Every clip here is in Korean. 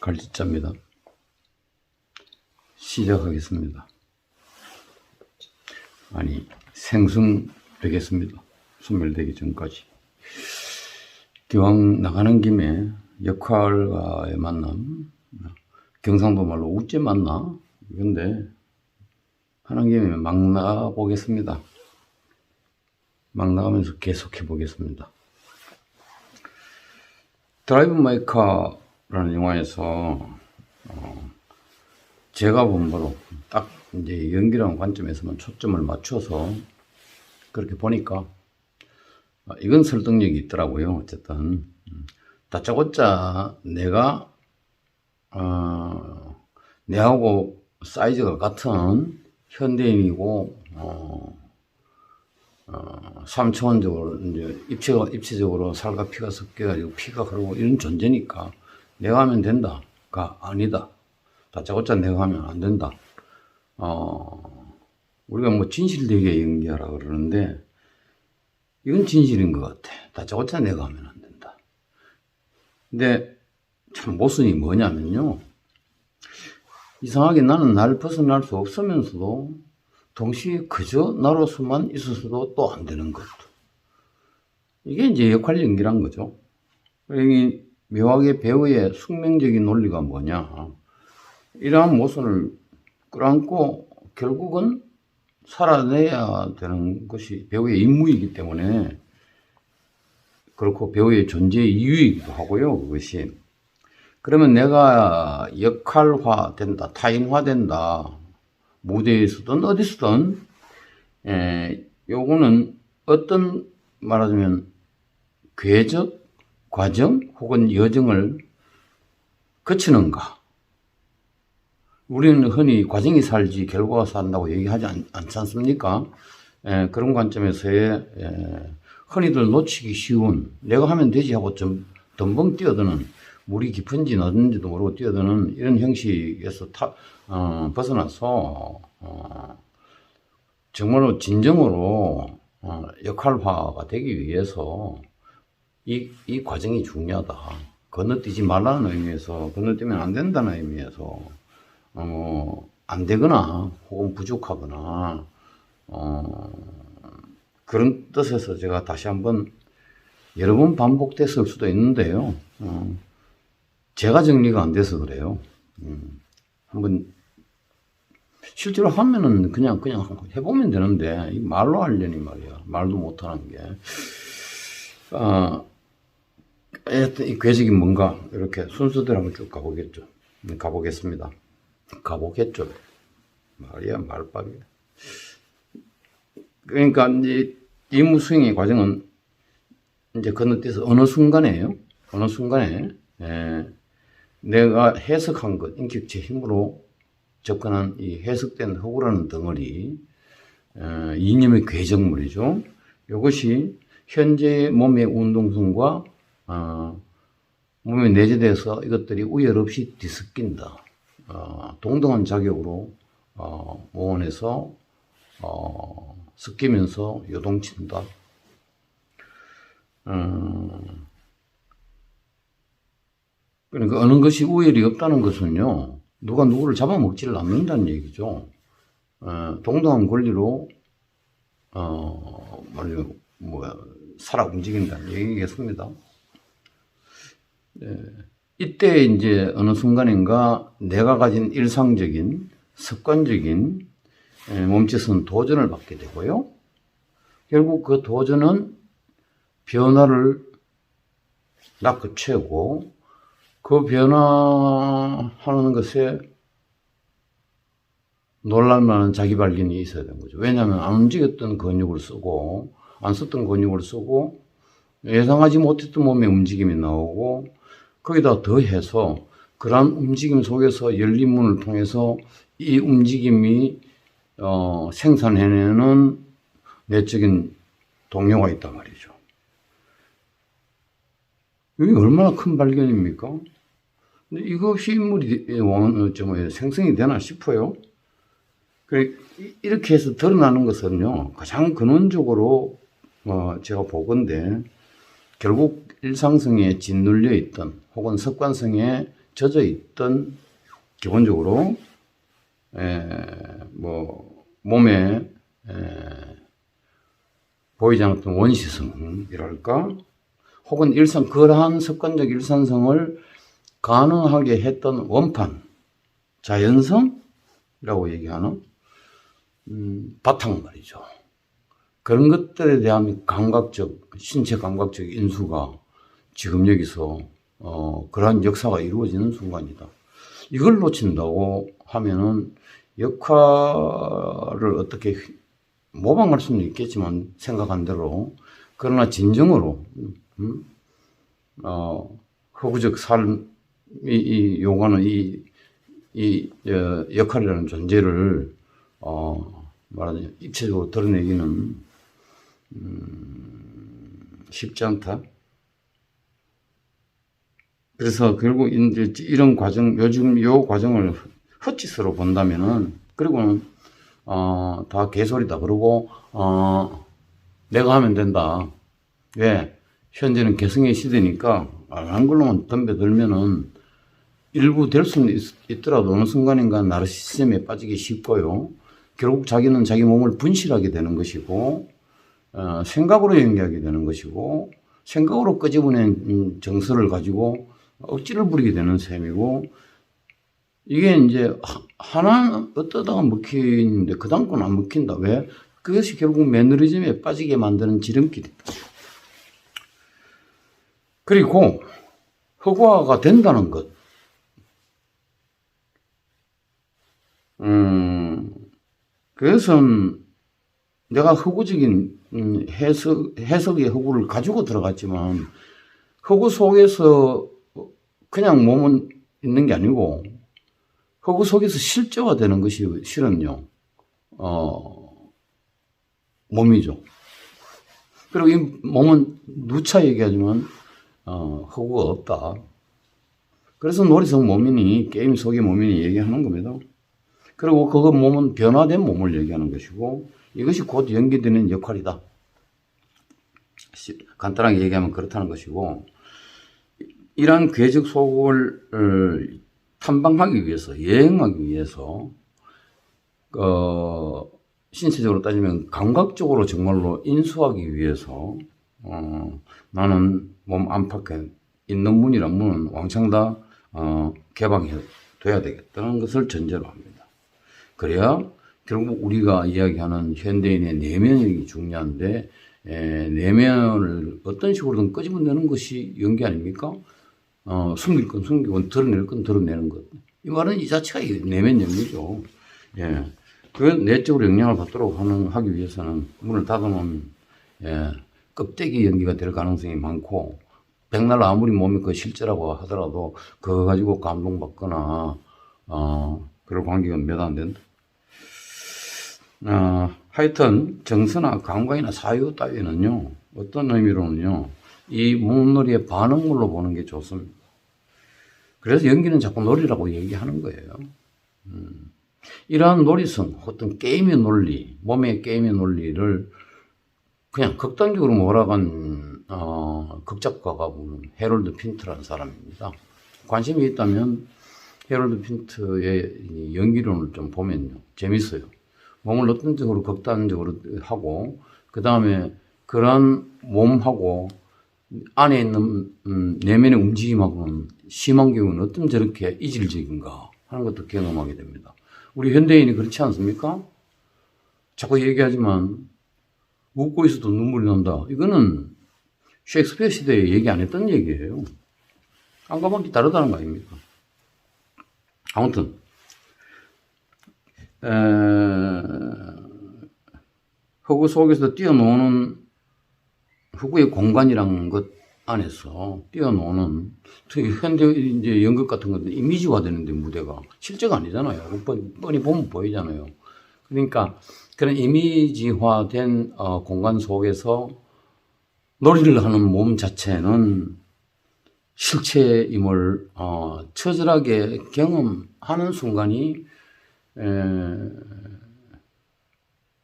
갈짓자입니다. 시작하겠습니다. 아니, 생성되겠습니다. 소멸되기 전까지. 기왕 나가는 김에 역할과의 만남, 경상도 말로 우째 만나? 근데 하는 김에 막 나가보겠습니다. 막 나가면서 계속해 보겠습니다. 드라이브 마이 카라는 영화에서 제가 본 바로 딱 이제 연기라는 관점에서만 초점을 맞춰서 그렇게 보니까 이건 설득력이 있더라고요. 어쨌든 다짜고짜 내가 내하고 사이즈가 같은 현대인이고 3차원적으로 이제 입체적으로 살과 피가 섞여가지고 피가 흐르고 이런 존재니까 내가 하면 된다가 아니다. 다짜고짜 내가 하면 안 된다. 우리가 뭐 진실되게 연기하라 그러는데 이건 진실인 것 같아. 다짜고짜 내가 하면 안 된다. 근데 참 모순이 뭐냐면요. 이상하게 나는 날 벗어날 수 없으면서도 동시에 그저 나로서만 있어서도 또 안 되는 것도. 이게 이제 역할 연기란 거죠. 이 묘하게 배우의 숙명적인 논리가 뭐냐. 이러한 모순을 끌어안고 결국은 살아내야 되는 것이 배우의 임무이기 때문에 그렇고 배우의 존재의 이유이기도 하고요. 그것이. 그러면 내가 역할화 된다, 타인화 된다. 무대에서든 어디서든 요거는 어떤 말하자면 궤적, 과정 혹은 여정을 거치는가. 우리는 흔히 과정이 살지 결과가 산다고 얘기하지 않지 않습니까? 그런 관점에서의 흔히들 놓치기 쉬운 내가 하면 되지 하고 좀 덤벙 뛰어드는 물이 깊은지 낮은지도 모르고 뛰어드는 이런 형식에서 벗어나서 정말로 진정으로 역할화가 되기 위해서 이 과정이 중요하다. 건너뛰지 말라는 의미에서 건너뛰면 안 된다는 의미에서 안 되거나 혹은 부족하거나 그런 뜻에서 제가 다시 한번 여러 번 반복됐을 수도 있는데요. 제가 정리가 안 돼서 그래요. 한번 실제로 하면은 그냥 해보면 되는데 이 말로 하려니 말이야. 말도 못하는 게. 하여튼 이 궤적이 뭔가 이렇게 순서대로 한번 쭉 가보겠습니다. 가보겠죠. 말이야, 말밥이야. 그러니까 이제 임무 수행의 과정은 이제 건너뛰어서 어느 순간에 내가 해석한 것, 인격체 힘으로 접근한 이 해석된 허구라는 덩어리, 이념의 궤적물이죠. 이것이 현재의 몸의 운동성과 몸에 내재돼서 이것들이 우열 없이 뒤섞인다. 동등한 자격으로 모원에서 섞이면서 요동친다. 그러니까 어느 것이 우열이 없다는 것은요, 누가 누구를 잡아먹지를 않는다는 얘기죠. 동등한 권리로 살아 움직인다는 얘기겠습니다. 이때 이제 어느 순간인가 내가 가진 일상적인 습관적인 몸짓은 도전을 받게 되고요. 결국 그 도전은 변화를 낚아채고 그 변화하는 것에 놀랄만한 자기 발견이 있어야 되는 거죠. 왜냐하면 안 움직였던 근육을 쓰고 안 썼던 근육을 쓰고 예상하지 못했던 몸의 움직임이 나오고 거기다 더해서 그러한 움직임 속에서 열린 문을 통해서 이 움직임이 생산해내는 내적인 동료가 있단 말이죠. 이게 얼마나 큰 발견입니까? 근데 이것이 인물이 생성이 되나 싶어요. 이렇게 해서 드러나는 것은요, 가장 근원적으로 제가 보건대 결국 일상성에 짓눌려 있던 혹은 습관성에 젖어 있던 기본적으로 몸에 보이지 않았던 원시성이랄까, 혹은 그러한 습관적 일산성을 가능하게 했던 원판, 자연성이라고 얘기하는 바탕 말이죠. 그런 것들에 대한 신체 감각적 인수가 지금 여기서 그러한 역사가 이루어지는 순간이다. 이걸 놓친다고 하면은 역할을 어떻게 모방할 수는 있겠지만 생각한 대로, 그러나 진정으로 허구적 삶이 요구하는 이 역할이라는 존재를 말하자면 입체적으로 드러내기는 쉽지 않다. 그래서 결국 이제 이런 과정, 요즘 요 과정을 헛짓으로 본다면은, 그리고는 다 개소리다. 그러고 내가 하면 된다. 왜? 현재는 개성의 시대니까 안 걸로만 덤벼들면은 일부 될 수는 있더라도 어느 순간인가 나르시시즘에 빠지기 쉽고요. 결국 자기는 자기 몸을 분실하게 되는 것이고, 생각으로 연기하게 되는 것이고, 생각으로 끄집어낸 정서를 가지고 억지를 부리게 되는 셈이고, 이게 이제 하나 어떠다가 먹히는데 그 다음 건 안 먹힌다. 왜? 그것이 결국 매너리즘에 빠지게 만드는 지름길이다. 그리고 허구화가 된다는 것. 그것은 내가 허구적인 해석의 허구를 가지고 들어갔지만, 허구 속에서 그냥 몸은 있는 게 아니고 허구 속에서 실제화되는 것이 실은요 몸이죠. 그리고 이 몸은 누차 얘기하지만 허구가 없다. 그래서 놀이성 몸이니 게임 속의 몸이니 얘기하는 겁니다. 그리고 그거 몸은 변화된 몸을 얘기하는 것이고, 이것이 곧 연기되는 역할이다. 간단하게 얘기하면 그렇다는 것이고, 이러한 궤적 속을 탐방하기 위해서, 여행하기 위해서, 신체적으로 따지면 감각적으로 정말로 인수하기 위해서, 나는 몸 안팎에 있는 문이란 문은 왕창 다 개방해 둬야 되겠다는 것을 전제로 합니다. 그래야 결국 우리가 이야기하는 현대인의 내면이 중요한데, 내면을 어떤 식으로든 끄집어내는 것이 연기 아닙니까? 숨길 건 숨기고 드러낼 건 드러내는 것. 이 말은 이 자체가 내면 연기죠. 예. 그 내적으로 영향을 받도록 하기 위해서는 문을 닫아놓으면, 껍데기 연기가 될 가능성이 많고, 백날 아무리 몸이 그 실제라고 하더라도 그거 가지고 감동받거나, 그럴 관계가 몇 안 된다. 하여튼 정서나 감각이나 사유 따위는요, 어떤 의미로는요, 이 몸놀이의 반응물로 보는 게 좋습니다. 그래서 연기는 자꾸 놀이라고 얘기하는 거예요. 이러한 놀이성, 어떤 게임의 논리, 몸의 게임의 논리를 그냥 극단적으로 몰아간 극작가가 보는 해롤드 핀트라는 사람입니다. 관심이 있다면 해롤드 핀트의 연기론을 좀 보면요, 재밌어요. 몸을 어떤 쪽으로 극단적으로 하고, 그 다음에 그러한 몸하고 안에 있는 내면의 움직임하고는 심한 경우는 어쩜 저렇게 이질적인가 하는 것도 경험하게 됩니다. 우리 현대인이 그렇지 않습니까? 자꾸 얘기하지만 웃고 있어도 눈물이 난다. 이거는 셰익스피어 시대에 얘기 안 했던 얘기예요. 깜깜하게 다르다는 거 아닙니까? 아무튼 허구 속에서 뛰어노는 허구의 공간이라는 것 안에서 뛰어노는 현대 이제 연극 같은 건데 이미지화 되는데 무대가 실제가 아니잖아요. 뻔히 보면 보이잖아요. 그러니까 그런 이미지화된 공간 속에서 놀이를 하는 몸 자체는 실체임을 처절하게 경험하는 순간이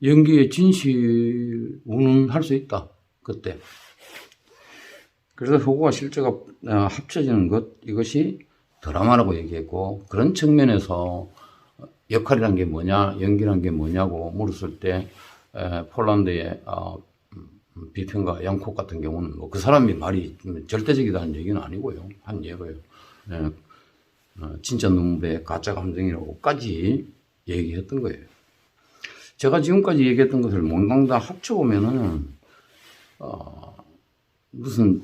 연기의 진실 운운할 수 있다. 그때. 그래서 허구와 실제가 합쳐지는 것, 이것이 드라마라고 얘기했고, 그런 측면에서 역할이란 게 뭐냐, 연기란 게 뭐냐고 물었을 때 폴란드의 비평가 양콕 같은 경우는 뭐 그 사람이 말이 절대적이다는 얘기는 아니고요. 한 예로요. 진짜 눈물의 가짜 감정이라고까지 얘기했던 거예요. 제가 지금까지 얘기했던 것을 몽땅 다 합쳐보면은 무슨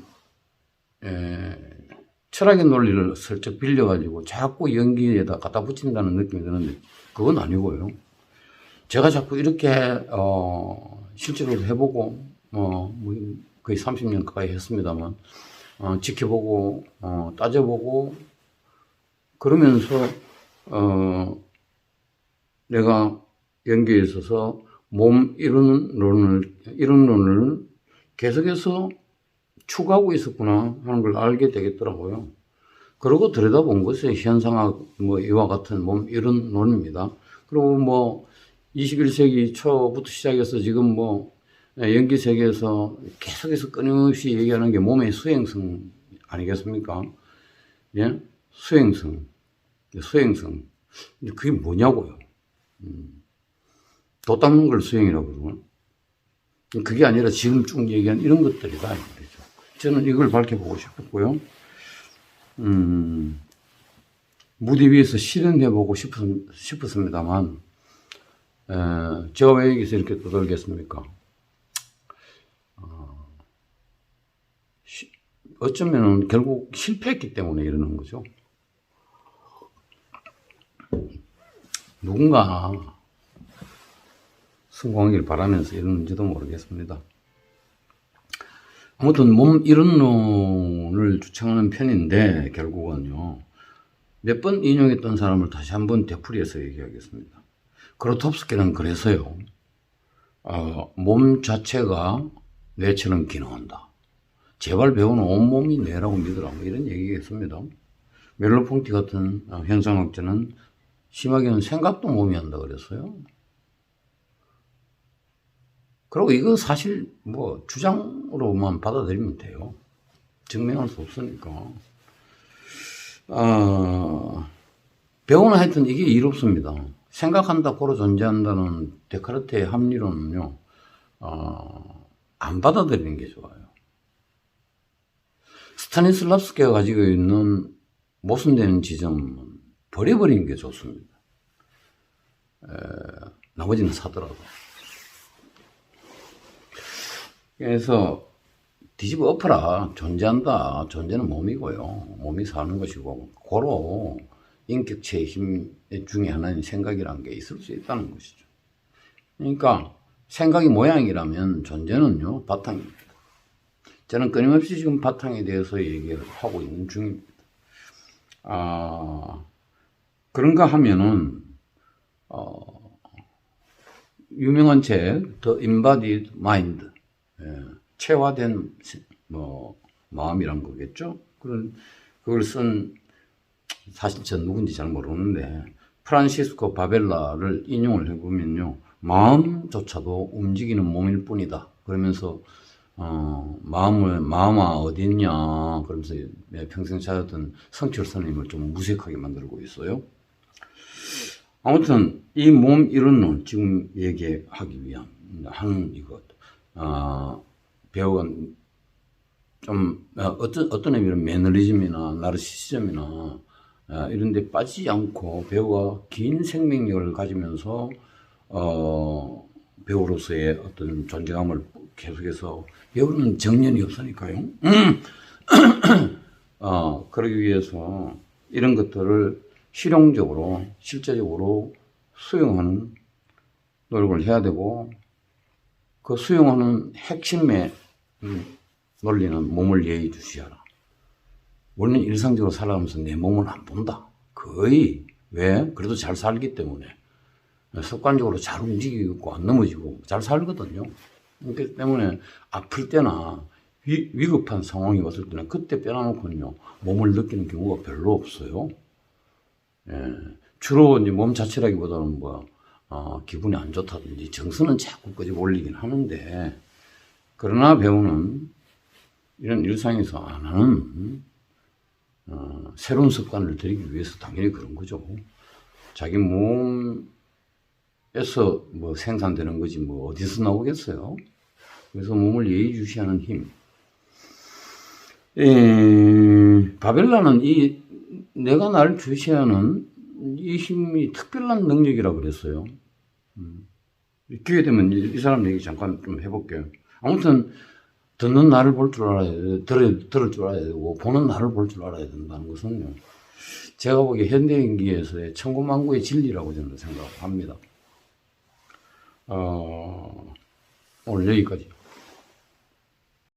철학의 논리를 슬쩍 빌려가지고 자꾸 연기에다 갖다 붙인다는 느낌이 드는데 그건 아니고요. 제가 자꾸 이렇게 실제로 해보고 거의 30년 가까이 했습니다만 지켜보고 따져보고 그러면서 내가 연기에 있어서 몸 이론을 계속해서 추구하고 있었구나 하는 걸 알게 되겠더라고요. 그러고 들여다본 것이 현상학 이와 같은 몸 이론입니다. 그리고 21세기 초부터 시작해서 지금 연기 세계에서 계속해서 끊임없이 얘기하는 게 몸의 수행성 아니겠습니까? 예? 수행성. 그게 뭐냐고요. 도 닦는 걸 수행이라고 그러나? 그게 아니라 지금 쭉 얘기한 이런 것들이다, 이 말이죠. 저는 이걸 밝혀보고 싶었고요. 무대 위에서 실현해보고 싶었습니다만, 제가 왜 여기서 이렇게 떠들겠습니까? 어쩌면 결국 실패했기 때문에 이러는 거죠. 누군가 성공하길 바라면서 이러는지도 모르겠습니다. 아무튼 몸 이론론을 주창하는 편인데 결국은요. 몇 번 인용했던 사람을 다시 한번 되풀이해서 얘기하겠습니다. 그로톱스키는 그래서요. 몸 자체가 뇌처럼 기능한다. 제발 배우는 온몸이 뇌라고 믿으라. 이런 얘기겠습니다. 멜로퐁티 같은 현상학자는 심하게는 생각도 몸이 한다 그랬어요. 그리고 이거 사실 주장으로만 받아들이면 돼요. 증명할 수 없으니까. 배우는 하여튼 이게 이롭습니다. 생각한다, 고로 존재한다는 데카르트의 합리론은요, 안 받아들이는 게 좋아요. 스타니슬랍스키가 가지고 있는 모순되는 지점은 버려버리는 게 좋습니다. 나머지는 사더라도. 그래서 뒤집어 엎어라. 존재한다. 존재는 몸이고요. 몸이 사는 것이고 고로 인격체의 힘 중에 하나인 생각이라는 게 있을 수 있다는 것이죠. 그러니까 생각이 모양이라면 존재는요 바탕입니다. 저는 끊임없이 지금 바탕에 대해서 얘기를 하고 있는 중입니다. 그런가 하면은 유명한 책 The Embodied Mind, 체화된 마음이란 거겠죠. 그걸 쓴 사실 전 누군지 잘 모르는데 프란시스코 바벨라를 인용을 해보면요, 마음조차도 움직이는 몸일 뿐이다. 그러면서 마음아 어디 있냐 그러면서 평생 찾았던 성철 스님을 좀 무색하게 만들고 있어요. 아무튼 이 몸 이론을 지금 얘기하기 위한 하는 이것, 배우가 좀 어떤 의미로 매너리즘이나 나르시시즘이나 이런 데 빠지지 않고 배우가 긴 생명력을 가지면서 배우로서의 어떤 존재감을 계속해서, 배우는 정년이 없으니까요. 그러기 위해서 이런 것들을 실용적으로 실제적으로 수용하는 노력을 해야 되고, 그 수용하는 핵심의 논리는 몸을 예의주시하라. 원래 일상적으로 살아가면서 내 몸을 안 본다. 거의. 왜? 그래도 잘 살기 때문에. 습관적으로 잘 움직이고 안 넘어지고 잘 살거든요. 그렇기 때문에 아플 때나 위급한 상황이 왔을 때는 그때 빼놔놓고는요, 몸을 느끼는 경우가 별로 없어요. 주로 이제 몸 자체라기보다는 기분이 안 좋다든지 정서는 자꾸 끄집어 올리긴 하는데, 그러나 배우는 이런 일상에서 안 하는 새로운 습관을 들이기 위해서 당연히 그런 거죠. 자기 몸에서 뭐 생산되는 거지 뭐 어디서 나오겠어요. 그래서 몸을 예의주시하는 힘. 바벨라는 이 내가 나를 주시하는 이 힘이 특별한 능력이라 그랬어요. 기회 되면 이 사람 얘기 잠깐 좀 해볼게요. 아무튼 듣는 나를 볼 줄 알아야 돼, 들을 줄 알아야 되고 보는 나를 볼 줄 알아야 된다는 것은요. 제가 보기에 현대인기에서의 천고만고의 진리라고 저는 생각합니다. 오늘 여기까지.